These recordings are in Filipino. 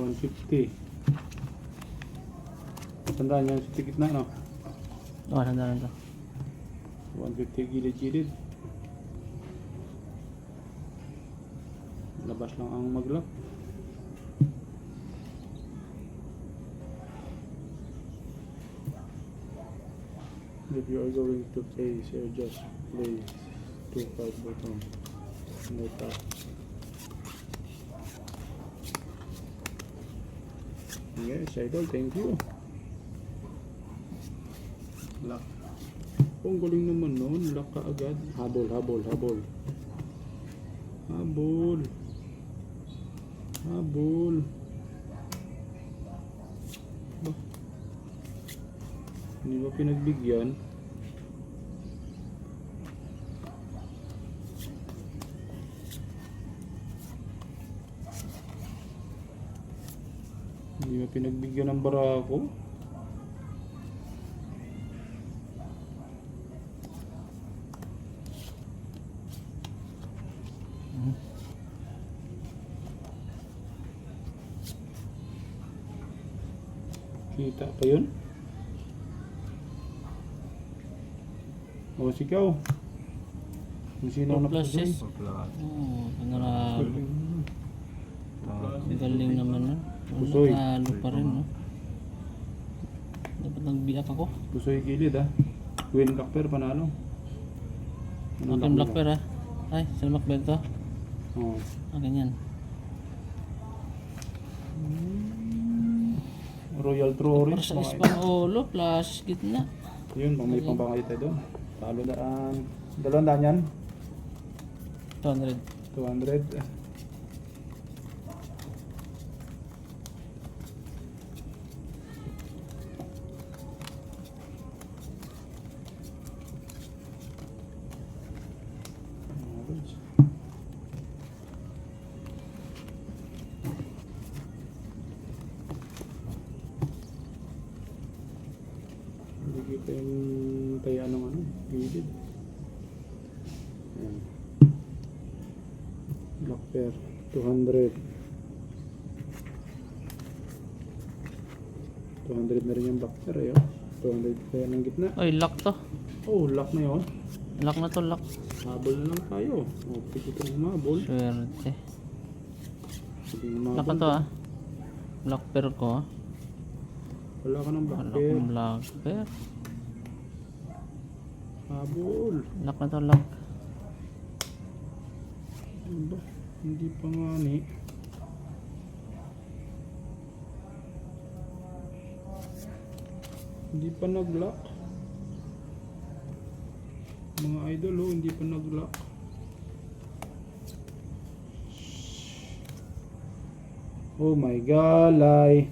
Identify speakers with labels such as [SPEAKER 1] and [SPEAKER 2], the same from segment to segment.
[SPEAKER 1] 150. Tandaan yan sa tikit na, no?
[SPEAKER 2] Oh, tandaan to.
[SPEAKER 1] 150 gilid-gilid. Labas lang ang mag-lock. If you are going to place, you just place 2-5 button. No tap. Yes, idol, thank you. Lock. Ang galing naman nun, lock ka agad. Habol, habol, habol. Habol. Habol. Ba? Hindi ba pinagbigyan? Hindi ba pinagbigyan ng barako? Kita pa yun? O sigaw. Kung sino ang napusoy.
[SPEAKER 2] Ano na, galing naman nun.
[SPEAKER 1] Pusoy.
[SPEAKER 2] Natalo pa rin, no? Dapat nagbiak ako.
[SPEAKER 1] Pusoy gilid ah. Win Blackper panalo.
[SPEAKER 2] Akin Blackper ha. Ay, salamat ba ito?
[SPEAKER 1] Oo.
[SPEAKER 2] Akin yan.
[SPEAKER 1] Royal True
[SPEAKER 2] Para
[SPEAKER 1] Orange.
[SPEAKER 2] sa Espanyolo, plus gitna.
[SPEAKER 1] Yun, pang may pambangay tayo doon. Talo daan. 200 yan.
[SPEAKER 2] 200.
[SPEAKER 1] 200. Hindi kita yung taya ng ano, gilid. Ayan. Black pair, 200. 200 na rin yung black pair eh, oh. 200 kaya ng gitna.
[SPEAKER 2] Ay, lock to.
[SPEAKER 1] Oh, lock na yun.
[SPEAKER 2] Lock na to, lock.
[SPEAKER 1] Habol na lang tayo. Oh, pwede ito humabol.
[SPEAKER 2] Swerte.
[SPEAKER 1] Pwede humabol.
[SPEAKER 2] Lock na to ah. Black pair ko ah.
[SPEAKER 1] Wala ka ng black
[SPEAKER 2] Wala
[SPEAKER 1] pair.
[SPEAKER 2] akong black pair.
[SPEAKER 1] Habol.
[SPEAKER 2] Lock na to, lock.
[SPEAKER 1] Ano ba? Hindi pa nga ni. Hindi pa nag-lock. Mga idol oh, hindi pa nag-lock. Oh my galay.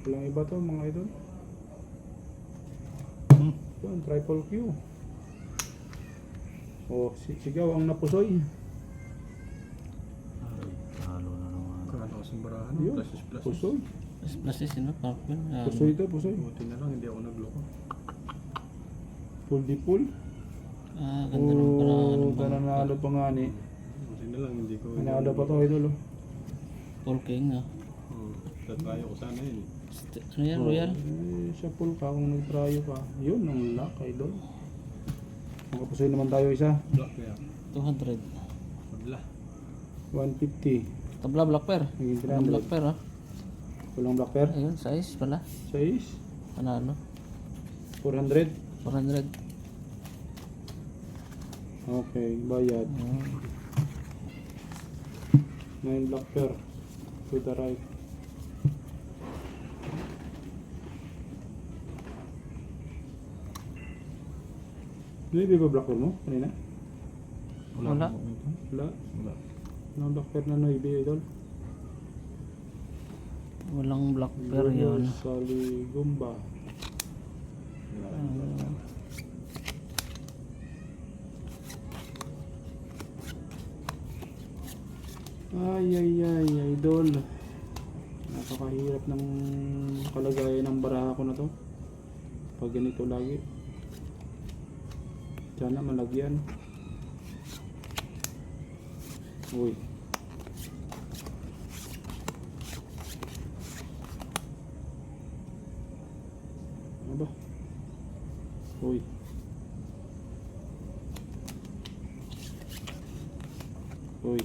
[SPEAKER 1] Walang iba to mga idol. Yan, triple Q. Oh, sigaw ang napusoy.
[SPEAKER 3] Talo na naman.
[SPEAKER 4] Kala ko simbarahan.
[SPEAKER 1] Yun,
[SPEAKER 4] Plus.
[SPEAKER 1] pusoy.
[SPEAKER 2] Plus is yun, no? Park yun.
[SPEAKER 1] Pusoy to, pusoy.
[SPEAKER 4] Buti na lang, hindi ako nagloko.
[SPEAKER 1] Full di full.
[SPEAKER 2] Ah, ganda ng parang
[SPEAKER 1] Oh, nanalo pa nga ni.
[SPEAKER 4] Buti na lang, hindi ko...
[SPEAKER 1] Nanalo pa to idol oh.
[SPEAKER 2] Paul King ah.
[SPEAKER 4] Tatayo ko sana yun.
[SPEAKER 2] Ano yan, Royal?
[SPEAKER 1] Eh, sa full ka kung nag-tryo ka. Yun, ang lock idol. Makapusoy naman tayo isa.
[SPEAKER 4] Black kaya.
[SPEAKER 2] 200.
[SPEAKER 4] Magla.
[SPEAKER 1] 150.
[SPEAKER 2] Tabla black pair.
[SPEAKER 1] Naging
[SPEAKER 2] Walang black
[SPEAKER 1] 300.
[SPEAKER 2] pair ah.
[SPEAKER 1] Walang black pair.
[SPEAKER 2] Ayun, size pala.
[SPEAKER 1] 6.
[SPEAKER 2] Panalo.
[SPEAKER 1] 400.
[SPEAKER 2] 400.
[SPEAKER 1] Okay, bayad. 9 black pair. To the right. Hindi ba black pair mo kanina?
[SPEAKER 2] Wala.
[SPEAKER 1] Wala.
[SPEAKER 4] Wala.
[SPEAKER 1] Walang black pair na noibi idol.
[SPEAKER 2] Walang black pair yun.
[SPEAKER 1] Saligumba. Ay, idol. Napakahirap ng kalagayan ng baraha ko na to. Pag ganito lagi. Sana malagyan. Uy, Uy.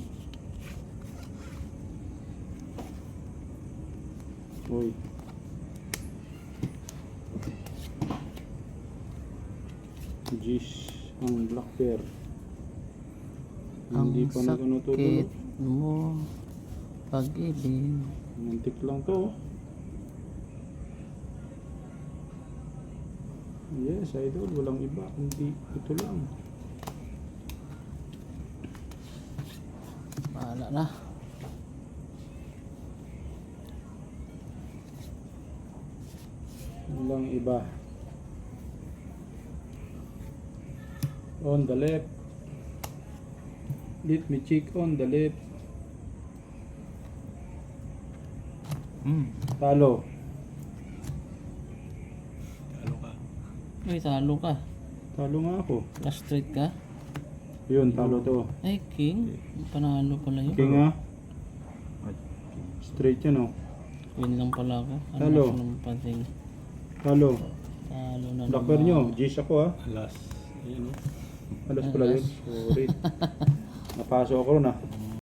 [SPEAKER 1] Uy. Jeez, ang black bear.
[SPEAKER 2] Ang
[SPEAKER 1] Hindi pa na ito
[SPEAKER 2] sakit
[SPEAKER 1] natutulog.
[SPEAKER 2] mo, pag-ibig.
[SPEAKER 1] Muntik lang to. Yes, idol. Walang iba. Hindi. Ito lang.
[SPEAKER 2] Bahala na.
[SPEAKER 1] Walang iba. On the left. Let me check on the left. Talo.
[SPEAKER 4] Ano ka?
[SPEAKER 2] Ay, talo ka.
[SPEAKER 1] Talo nga ako.
[SPEAKER 2] Last straight ka.
[SPEAKER 1] Yun, talo to.
[SPEAKER 2] Ay, king. Panalo pala yun.
[SPEAKER 1] King ha? Straight yan oh.
[SPEAKER 2] Win lang pala ka.
[SPEAKER 1] Talo.
[SPEAKER 2] Ano naman pating.
[SPEAKER 1] Talo.
[SPEAKER 2] Talo na
[SPEAKER 1] Black bear nyo. G's ako ha.
[SPEAKER 4] Alas. Ayan o.
[SPEAKER 1] Alas pala yun. Sorry. Napasok ako ron ah.